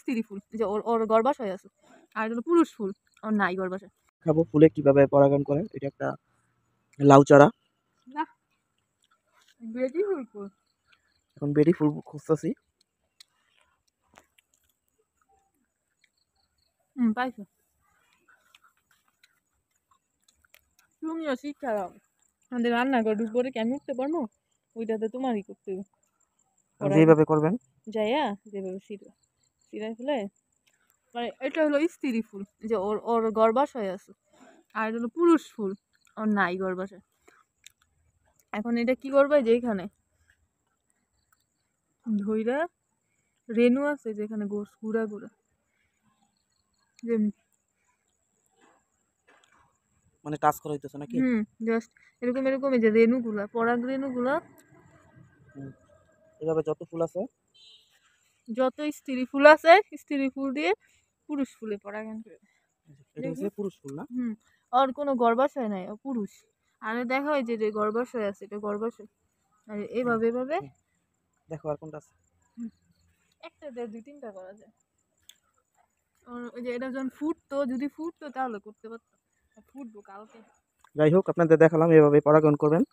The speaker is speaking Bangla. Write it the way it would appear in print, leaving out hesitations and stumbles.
স্ত্রী ফুল, যে ওর ওর গর্ভাশয় আছে, আর এটা হলো পুরুষ ফুল, ওর নাই গর্ভাশয়। খাবো ফুলে কিভাবে পরাগায়ন করে। এটা একটা লাউ চারা। না, বিউটিফুল ফুল। এখন বেরি ফুল খুঁজতেছি। পাইছো। তুমিও শিক্ষা দাও, আমাদের রান্নাঘর উপরে কেন উঠতে পারবো, ওইটাতে তোমারই করতে হবে। যেভাবে করবেন। যাইয়া যেভাবে সিরাই ফেলে, মানে এটা হলো স্ত্রী ফুল, যে ওর ওর গর্ভাশয় আছে, আর এটা হলো পুরুষ ফুল, ওর নাই গর্ভাশয়। এখন এটা কি করবে, যে এখানে ধইরা রেণু আছে যেখানে গোস গুড়া গুড়া, যে মানে টাচ করা হইতেছে নাকি? জাস্ট এরকম এরকম, এই যে রেণুগুলা, পরাগ রেণুগুলা, এভাবে যত ফুল আছে যত স্ত্রী ফুল আছে স্ত্রী ফুল দিয়ে পুরুষ ফুলে পরাগায়ন করে। এটা হচ্ছে পুরুষ ফুল না? ওর কোনো গর্ভাশয় নাই, ও পুরুষ। আর দেখা হয় যে গর্ভাশয় আছে, এটা গর্ভাশয়। আর এভাবে এভাবে দেখো আর কোনটা আছে। একটা দেড় দুই তিনটা করা যায়। ওই যে এটা যখন ফুটতো, যদি ফুটতো তাহলে করতে পারতাম, ফুটবো কালকে। যাই হোক আপনাদের দেখালাম এভাবে পরাগায়ন করবেন।